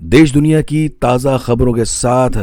देश दुनिया की ताज़ा खबरों के साथ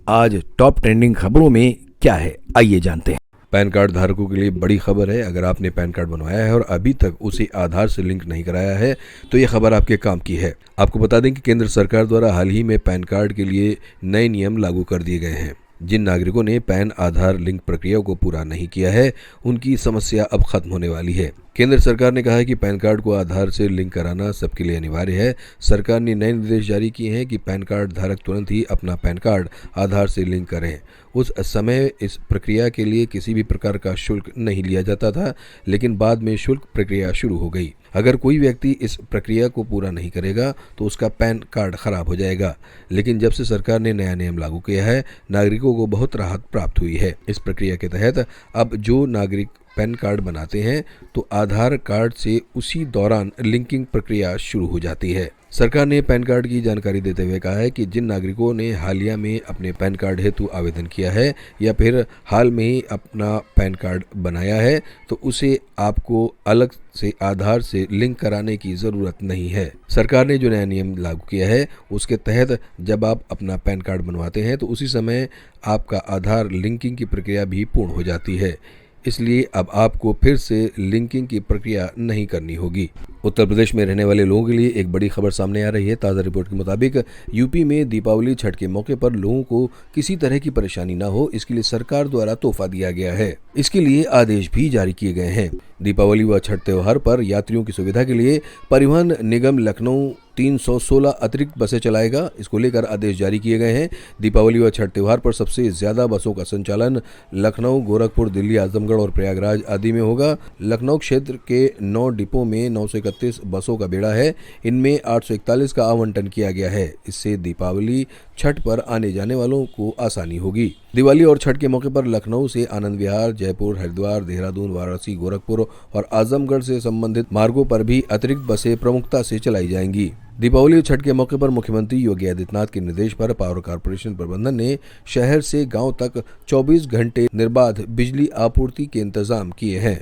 आज टॉप ट्रेंडिंग खबरों में क्या है, आइए जानते हैं। पैन कार्ड धारकों के लिए बड़ी खबर है। अगर आपने पैन कार्ड बनवाया है और अभी तक उसे आधार से लिंक नहीं कराया है तो ये खबर आपके काम की है। आपको बता दें कि केंद्र सरकार द्वारा हाल ही में पैन कार्ड के लिए नए नियम लागू कर दिए गए हैं। जिन नागरिकों ने पैन आधार लिंक प्रक्रिया को पूरा नहीं किया है, उनकी समस्या अब खत्म होने वाली है। केंद्र सरकार ने कहा है कि पैन कार्ड को आधार से लिंक कराना सबके लिए अनिवार्य है। सरकार ने नए निर्देश जारी किए हैं कि पैन कार्ड धारक तुरंत ही अपना पैन कार्ड आधार से लिंक करें। उस समय इस प्रक्रिया के लिए किसी भी प्रकार का शुल्क नहीं लिया जाता था, लेकिन बाद में शुल्क प्रक्रिया शुरू हो गई। अगर कोई व्यक्ति इस प्रक्रिया को पूरा नहीं करेगा तो उसका पैन कार्ड खराब हो जाएगा। लेकिन जब से सरकार ने नया नियम लागू किया है, नागरिकों को बहुत राहत प्राप्त हुई है। इस प्रक्रिया के तहत अब जो नागरिक पैन कार्ड बनाते हैं तो आधार कार्ड से उसी दौरान लिंकिंग प्रक्रिया शुरू हो जाती है। सरकार ने पैन कार्ड की जानकारी देते हुए कहा है कि जिन नागरिकों ने हालिया में अपने पैन कार्ड हेतु आवेदन किया है या फिर हाल में ही अपना पैन कार्ड बनाया है तो उसे आपको अलग से आधार से लिंक कराने की ज़रूरत नहीं है। सरकार ने जो नया नियम लागू किया है उसके तहत जब आप अपना पैन कार्ड बनवाते हैं तो उसी समय आपका आधार लिंकिंग की प्रक्रिया भी पूर्ण हो जाती है। इसलिए अब आपको फिर से लिंकिंग की प्रक्रिया नहीं करनी होगी। उत्तर प्रदेश में रहने वाले लोगों के लिए एक बड़ी खबर सामने आ रही है। ताज़ा रिपोर्ट के मुताबिक यूपी में दीपावली छठ के मौके पर लोगों को किसी तरह की परेशानी न हो, इसके लिए सरकार द्वारा तोहफा दिया गया है। इसके लिए आदेश भी जारी किए गए हैं। दीपावली व छठ त्योहार पर यात्रियों की सुविधा के लिए परिवहन निगम लखनऊ 316 अतिरिक्त बसें चलाएगा। इसको लेकर आदेश जारी किए गए हैं। दीपावली व छठ त्योहार पर सबसे ज्यादा बसों का संचालन लखनऊ, गोरखपुर, दिल्ली, आजमगढ़ और प्रयागराज आदि में होगा। लखनऊ क्षेत्र के 9 डिपो में 931 बसों का बेड़ा है। इनमें 841 का आवंटन किया गया है। इससे दीपावली छठ पर आने जाने वालों को आसानी होगी। दिवाली और छठ के मौके पर लखनऊ से आनंद विहार, जयपुर, हरिद्वार, देहरादून, वाराणसी, गोरखपुर और आजमगढ़ से संबंधित मार्गों पर भी अतिरिक्त बसें प्रमुखता से चलाई जाएंगी। दीपावली और छठ के मौके पर मुख्यमंत्री योगी आदित्यनाथ के निर्देश पर पावर कॉर्पोरेशन प्रबंधन ने शहर से गांव तक 24 घंटे निर्बाध बिजली आपूर्ति के इंतजाम किए हैं।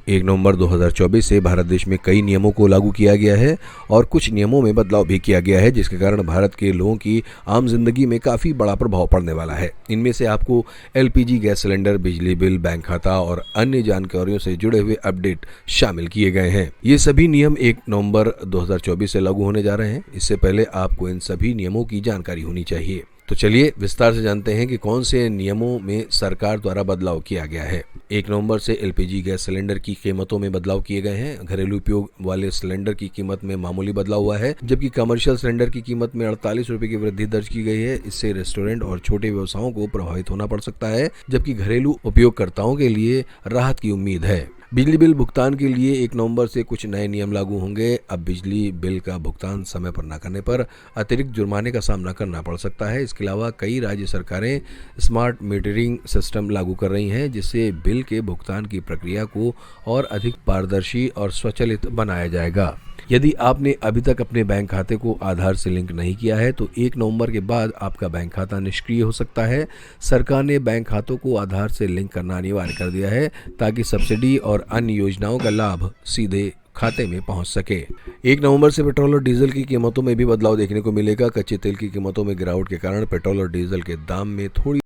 1 नवंबर 2024 से भारत देश में कई नियमों को लागू किया गया है और कुछ नियमों में बदलाव भी किया गया है, जिसके कारण भारत के लोगों की आम जिंदगी में काफ़ी बड़ा प्रभाव पड़ने वाला है। इनमें से आपको एलपीजी गैस सिलेंडर, बिजली बिल, बैंक खाता और अन्य जानकारियों से जुड़े हुए अपडेट शामिल किए गए हैं। ये सभी नियम 1 नवंबर 2024 से लागू होने जा रहे हैं। इससे पहले आपको इन सभी नियमों की जानकारी होनी चाहिए। तो चलिए विस्तार से जानते हैं कि कौन से नियमों में सरकार द्वारा बदलाव किया गया है। 1 नवंबर से एलपीजी गैस सिलेंडर की कीमतों में बदलाव किए गए हैं। घरेलू उपयोग वाले सिलेंडर की कीमत में मामूली बदलाव हुआ है, जबकि कमर्शियल सिलेंडर की कीमत में 48 रुपए की वृद्धि दर्ज की गई है। इससे रेस्टोरेंट और छोटे व्यवसायों को प्रभावित होना पड़ सकता है, जबकि घरेलू उपयोगकर्ताओं के लिए राहत की उम्मीद है। बिजली बिल भुगतान के लिए 1 नवंबर से कुछ नए नियम लागू होंगे। अब बिजली बिल का भुगतान समय पर न करने पर अतिरिक्त जुर्माने का सामना करना पड़ सकता है। इसके अलावा कई राज्य सरकारें स्मार्ट मीटरिंग सिस्टम लागू कर रही हैं, जिससे बिल के भुगतान की प्रक्रिया को और अधिक पारदर्शी और स्वचालित बनाया जाएगा। यदि आपने अभी तक अपने बैंक खाते को आधार से लिंक नहीं किया है तो 1 नवंबर के बाद आपका बैंक खाता निष्क्रिय हो सकता है। सरकार ने बैंक खातों को आधार से लिंक करना अनिवार्य कर दिया है ताकि सब्सिडी और अन्य योजनाओं का लाभ सीधे खाते में पहुंच सके। 1 नवंबर से पेट्रोल और डीजल की कीमतों में भी बदलाव देखने को मिलेगा। कच्चे तेल की कीमतों में गिरावट के कारण पेट्रोल और डीजल के दाम में थोड़ी